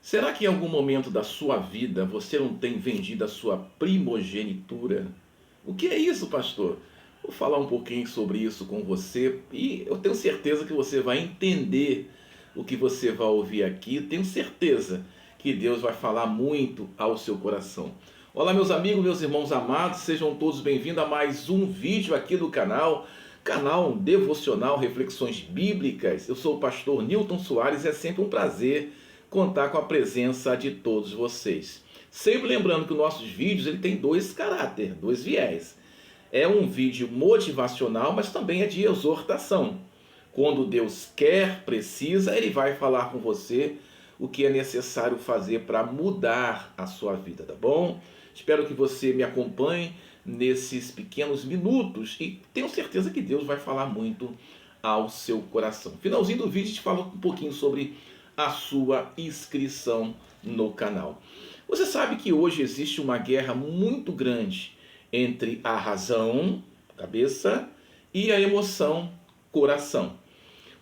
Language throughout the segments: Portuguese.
Será que em algum momento da sua vida você não tem vendido a sua primogenitura? O que é isso, pastor? Vou falar um pouquinho sobre isso com você e eu tenho certeza que você vai entender o que você vai ouvir aqui. Tenho certeza que Deus vai falar muito ao seu coração. Olá, meus amigos, meus irmãos amados, sejam todos bem-vindos a mais um vídeo aqui do canal Devocional Reflexões Bíblicas. Eu sou o pastor Newton Soares e é sempre um prazer contar com a presença de todos vocês. Sempre lembrando que os nossos vídeos ele tem dois caráteres, dois viés. É um vídeo motivacional, mas também é de exortação. Quando Deus quer, precisa, Ele vai falar com você o que é necessário fazer para mudar a sua vida, tá bom? Espero que você me acompanhe nesses pequenos minutos e tenho certeza que Deus vai falar muito ao seu coração. Finalzinho do vídeo, a gente fala um pouquinho sobre a sua inscrição no canal. Você sabe que hoje existe uma guerra muito grande entre a razão, cabeça, e a emoção, coração.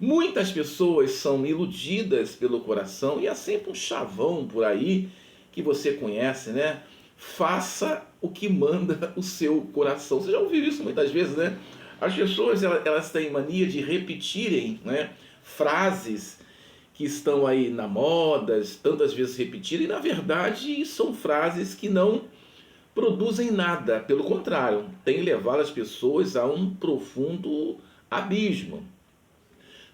Muitas pessoas são iludidas pelo coração e há sempre um chavão por aí que você conhece, né? Faça o que manda o seu coração. Você já ouviu isso muitas vezes, né? As pessoas elas têm mania de repetirem, né, frases que estão aí na moda, tantas vezes repetidas, e na verdade são frases que não produzem nada, pelo contrário, tem levado as pessoas a um profundo abismo.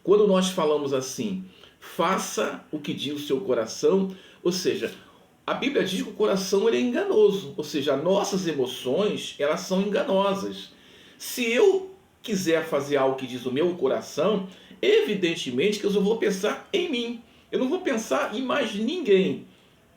Quando nós falamos assim, faça o que diz o seu coração, ou seja, a Bíblia diz que o coração ele é enganoso, ou seja, as nossas emoções elas são enganosas. Se eu quiser fazer algo que diz o meu coração, evidentemente que eu só vou pensar em mim. Eu não vou pensar em mais ninguém,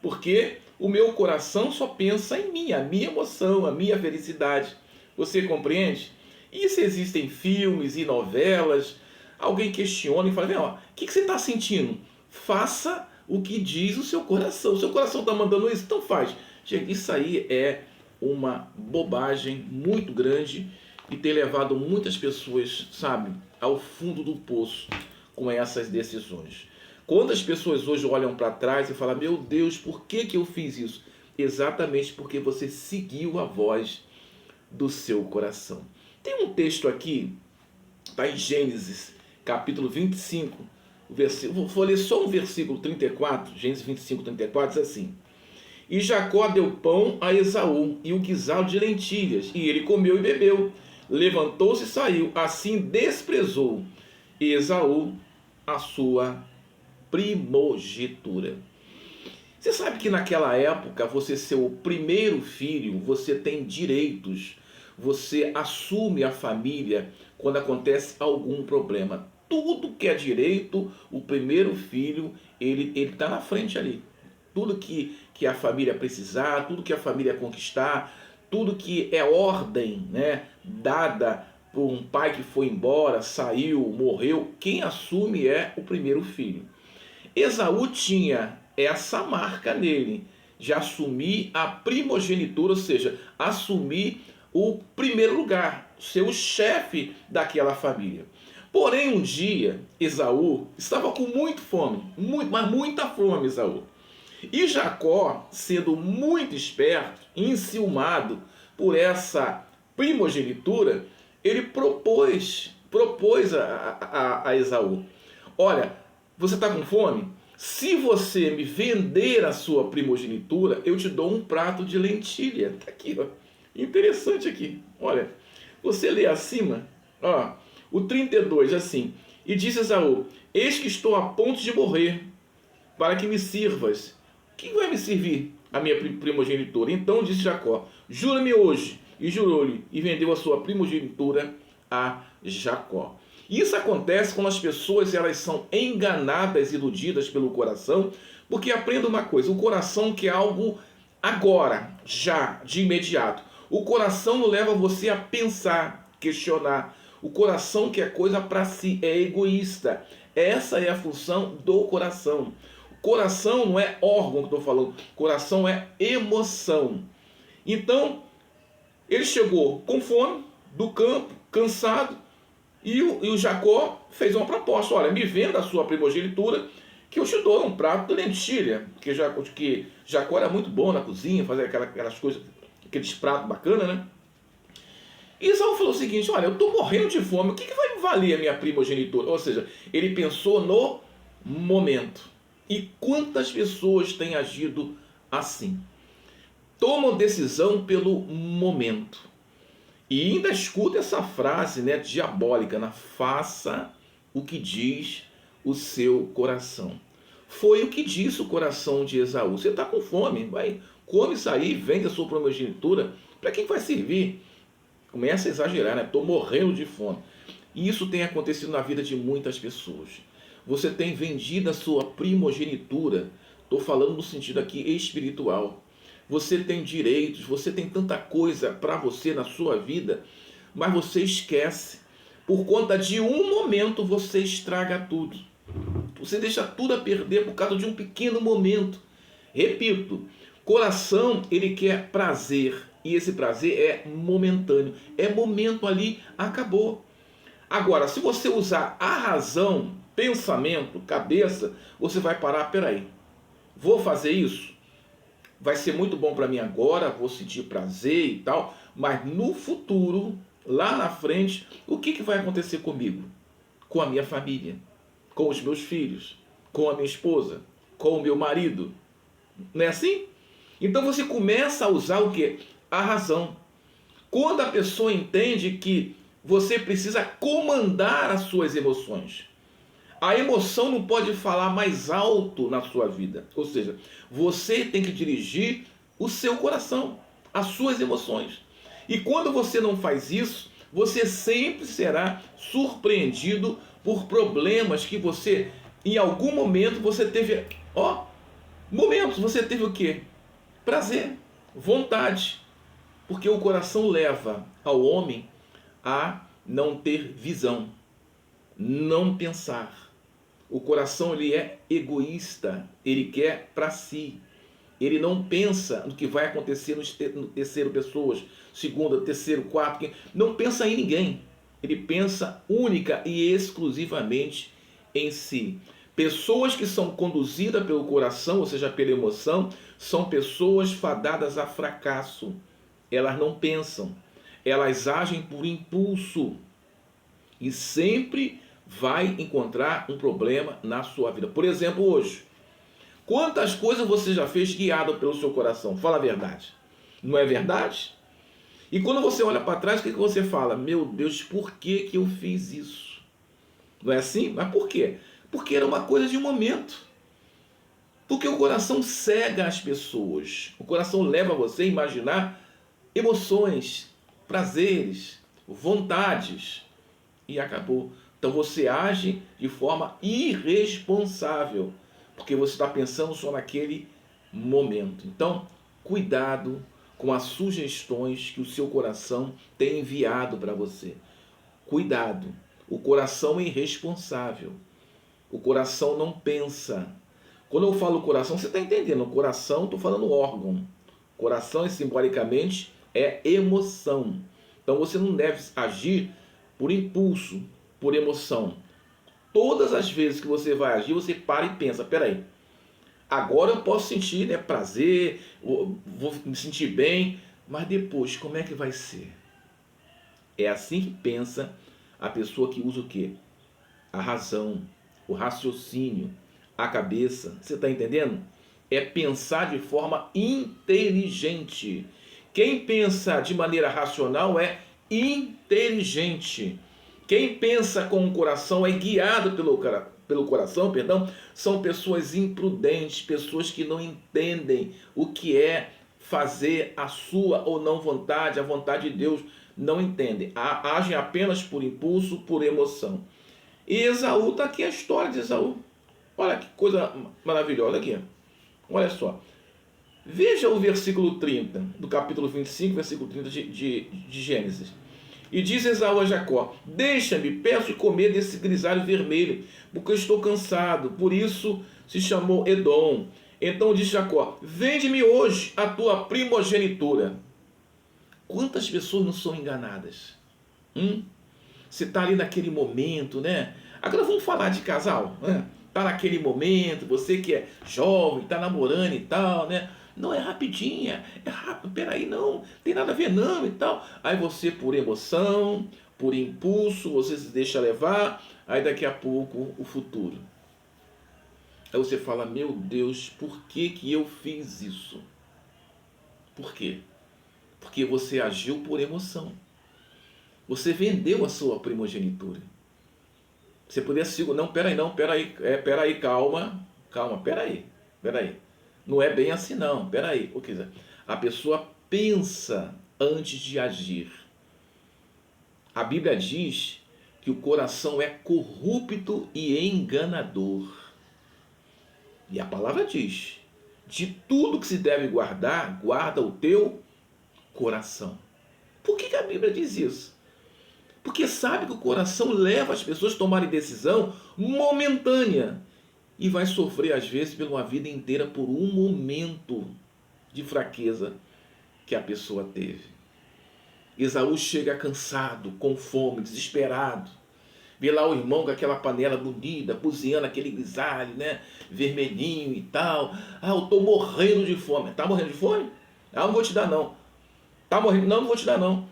porque o meu coração só pensa em mim, a minha emoção, a minha felicidade. Você compreende? E se existem filmes e novelas, alguém questiona e fala, vem, ó, o que você está sentindo? Faça o que diz o seu coração. O seu coração está mandando isso, então faz. Gente, isso aí é uma bobagem muito grande e tem levado muitas pessoas, sabe, ao fundo do poço com essas decisões. Quantas pessoas hoje olham para trás e falam, meu Deus, por que eu fiz isso? Exatamente porque você seguiu a voz do seu coração. Tem um texto aqui, está em Gênesis, capítulo 25, vou ler só um versículo 34, Gênesis 25, 34, diz assim: E Jacó deu pão a Esaú e o guisado de lentilhas, e ele comeu e bebeu. Levantou-se e saiu, assim desprezou Esaú a sua primogenitura. Você sabe que naquela época, você ser o primeiro filho, você tem direitos, você assume a família quando acontece algum problema. Tudo que é direito, o primeiro filho, ele está na frente ali. Tudo que a família precisar, tudo que a família conquistar, tudo que é ordem, né, dada por um pai que foi embora, saiu, morreu, quem assume é o primeiro filho. Esaú tinha essa marca nele, de assumir a primogenitura, ou seja, assumir o primeiro lugar, ser o chefe daquela família. Porém, um dia, Esaú estava com muita fome, mas muita fome, Esaú. E Jacó, sendo muito esperto, enciumado por essa primogenitura, ele propôs a Esaú: olha, você está com fome? Se você me vender a sua primogenitura, eu te dou um prato de lentilha. Está aqui, ó. Interessante aqui. Olha, você lê acima, ó, o 32, assim: E disse Esaú: Eis que estou a ponto de morrer, para que me sirvas. Quem vai me servir? A minha primogenitura. Então disse Jacó: Jura-me hoje. E jurou-lhe, e vendeu a sua primogenitura a Jacó. Isso acontece quando as pessoas elas são enganadas, iludidas pelo coração, porque aprenda uma coisa: o coração quer algo agora, já, de imediato. O coração não leva você a pensar, questionar. O coração quer coisa para si, é egoísta. Essa é a função do coração. Coração não é órgão que estou falando, coração é emoção. Então, ele chegou com fome, do campo, cansado, e o Jacó fez uma proposta: olha, me venda a sua primogenitura, que eu te dou um prato de lentilha, que Jacó era muito bom na cozinha, fazer aquelas coisas, aqueles pratos bacanas, né? E Esaú falou o seguinte: olha, eu estou morrendo de fome, o que vai me valer a minha primogenitura? Ou seja, ele pensou no momento. E quantas pessoas têm agido assim? Tomam decisão pelo momento. E ainda escuta essa frase, né, diabólica, né? Faça o que diz o seu coração. Foi o que disse o coração de Esaú. Você está com fome, vai, come isso aí, vende a sua primogenitura. Para quem vai servir? Começa a exagerar, né? Estou morrendo de fome. E isso tem acontecido na vida de muitas pessoas. Você tem vendido a sua primogenitura. Estou falando no sentido aqui espiritual. Você tem direitos, você tem tanta coisa para você na sua vida, mas você esquece. Por conta de um momento você estraga tudo. Você deixa tudo a perder por causa de um pequeno momento. Repito, coração ele quer prazer e esse prazer é momentâneo. É momento ali, acabou. Agora, se você usar a razão, pensamento, cabeça, você vai parar, peraí, vou fazer isso? Vai ser muito bom para mim agora, vou sentir prazer e tal, mas no futuro, lá na frente, o que vai acontecer comigo? Com a minha família, com os meus filhos, com a minha esposa, com o meu marido. Não é assim? Então você começa a usar o quê? A razão. Quando a pessoa entende que você precisa comandar as suas emoções. A emoção não pode falar mais alto na sua vida. Ou seja, você tem que dirigir o seu coração, as suas emoções. E quando você não faz isso, você sempre será surpreendido por problemas que você, em algum momento, você teve, momentos, você teve o quê? Prazer, vontade. Porque o coração leva ao homem a não ter visão, não pensar. O coração ele é egoísta, ele quer para si. Ele não pensa no que vai acontecer no terceiro pessoas, segunda, terceiro, quarto, não pensa em ninguém. Ele pensa única e exclusivamente em si. Pessoas que são conduzidas pelo coração, ou seja, pela emoção, são pessoas fadadas a fracasso. Elas não pensam, elas agem por impulso e sempre vai encontrar um problema na sua vida. Por exemplo, hoje, quantas coisas você já fez guiado pelo seu coração? Fala a verdade. Não é verdade? E quando você olha para trás, o que você fala? Meu Deus, por que eu fiz isso? Não é assim? Mas por quê? Porque era uma coisa de um momento. Porque o coração cega as pessoas. O coração leva você a imaginar emoções, prazeres, vontades. E acabou. Então você age de forma irresponsável. Porque você está pensando só naquele momento. Então, cuidado com as sugestões que o seu coração tem enviado para você. Cuidado. O coração é irresponsável. O coração não pensa. Quando eu falo coração, você está entendendo. O coração, estou falando órgão. Coração, simbolicamente, é emoção. Então você não deve agir por impulso, por emoção. Todas as vezes que você vai agir, você para e pensa, peraí, agora eu posso sentir, né, prazer, vou me sentir bem, mas depois, como é que vai ser? É assim que pensa a pessoa que usa o quê? A razão, o raciocínio, a cabeça. Você está entendendo? É pensar de forma inteligente. Quem pensa de maneira racional é inteligente. Quem pensa com o coração é guiado pelo coração, são pessoas imprudentes, pessoas que não entendem o que é fazer a sua ou não vontade, a vontade de Deus, não entendem. Agem apenas por impulso, por emoção. E Esaú, está aqui a história de Esaú. Olha que coisa maravilhosa aqui. Olha só. Veja o versículo 30, do capítulo 25, versículo 30 de Gênesis. E diz Esaú a Jacó: deixa-me, peço de comer desse grisalho vermelho, porque eu estou cansado. Por isso se chamou Edom. Então disse Jacó: vende-me hoje a tua primogenitura. Quantas pessoas não são enganadas? Você está ali naquele momento, né? Agora vamos falar de casal, né? tá naquele momento, você que é jovem, tá namorando e tal, né? Não, é rapidinha, é rápido, peraí, não, tem nada a ver não e tal. Aí você, por emoção, por impulso, você se deixa levar, aí daqui a pouco o futuro. Aí você fala, meu Deus, por que que eu fiz isso? Por quê? Porque você agiu por emoção. Você vendeu a sua primogenitura. Você poderia segurar, não, peraí, calma, peraí. Não é bem assim não, peraí. Ou quiser, a pessoa pensa antes de agir. A Bíblia diz que o coração é corrupto e enganador. E a palavra diz, de tudo que se deve guardar, guarda o teu coração. Por que a Bíblia diz isso? Porque sabe que o coração leva as pessoas a tomarem decisão momentânea e vai sofrer às vezes por uma vida inteira por um momento de fraqueza que a pessoa teve. Esaú chega cansado, com fome, desesperado. Vê lá o irmão com aquela panela bonita, cozinhando aquele grisalho, né? Vermelhinho e tal. Ah, eu tô morrendo de fome. Tá morrendo de fome? Ah, não vou te dar não. Tá morrendo? Não, não vou te dar não.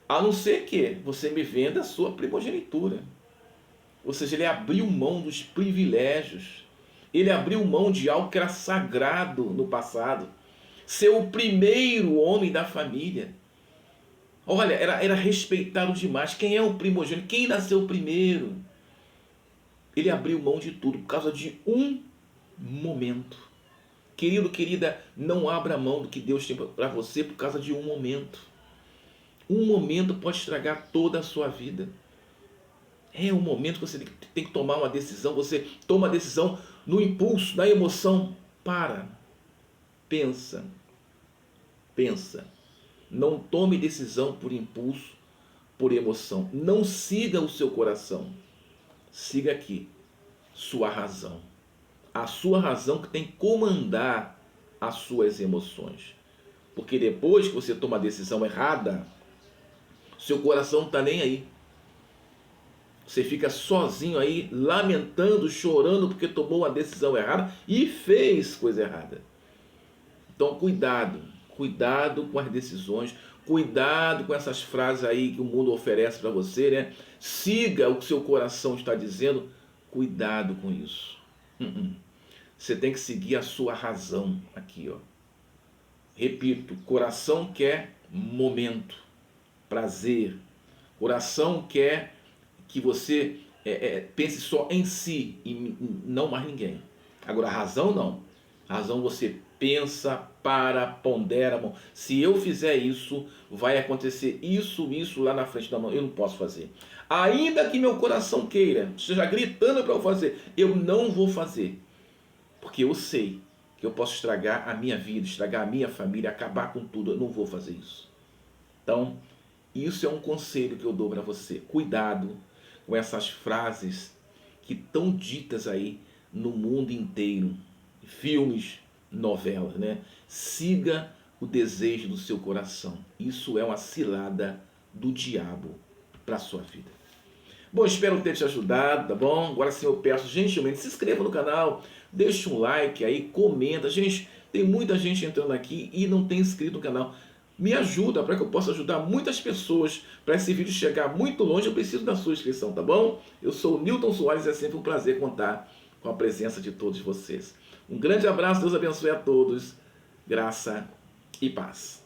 A não ser que você me venda a sua primogenitura. Ou seja, ele abriu mão dos privilégios. Ele abriu mão de algo que era sagrado no passado. Ser o primeiro homem da família. Olha, era respeitado demais. Quem é o primogênito? Quem nasceu primeiro? Ele abriu mão de tudo por causa de um momento. Querido, querida, não abra mão do que Deus tem para você por causa de um momento. Um momento pode estragar toda a sua vida. É um momento que você tem que tomar uma decisão. Você toma a decisão no impulso, na emoção. Para. Pensa. Pensa. Não tome decisão por impulso, por emoção. Não siga o seu coração. Siga aqui. Sua razão. A sua razão que tem que comandar as suas emoções. Porque depois que você toma a decisão errada, seu coração não está nem aí. Você fica sozinho aí, lamentando, chorando porque tomou uma decisão errada e fez coisa errada. Então, cuidado com as decisões, cuidado com essas frases aí que o mundo oferece para você, né? Siga o que seu coração está dizendo, cuidado com isso. Você tem que seguir a sua razão aqui, ó. Repito, coração quer momento, prazer. Coração quer que você pense só em si e não mais ninguém. Agora, a razão não. A razão você pensa, pondera. Bom, se eu fizer isso, vai acontecer isso lá na frente da mão. Eu não posso fazer. Ainda que meu coração queira, esteja gritando para eu fazer, eu não vou fazer. Porque eu sei que eu posso estragar a minha vida, estragar a minha família, acabar com tudo. Eu não vou fazer isso. Então, isso é um conselho que eu dou para você. Cuidado com essas frases que estão ditas aí no mundo inteiro. Filmes, novelas, né? Siga o desejo do seu coração. Isso é uma cilada do diabo para a sua vida. Bom, espero ter te ajudado, tá bom? Agora sim eu peço gentilmente, se inscreva no canal, deixa um like aí, comenta. Gente, tem muita gente entrando aqui e não tem inscrito no canal. Me ajuda para que eu possa ajudar muitas pessoas para esse vídeo chegar muito longe. Eu preciso da sua inscrição, tá bom? Eu sou o Newton Soares e é sempre um prazer contar com a presença de todos vocês. Um grande abraço, Deus abençoe a todos. Graça e paz.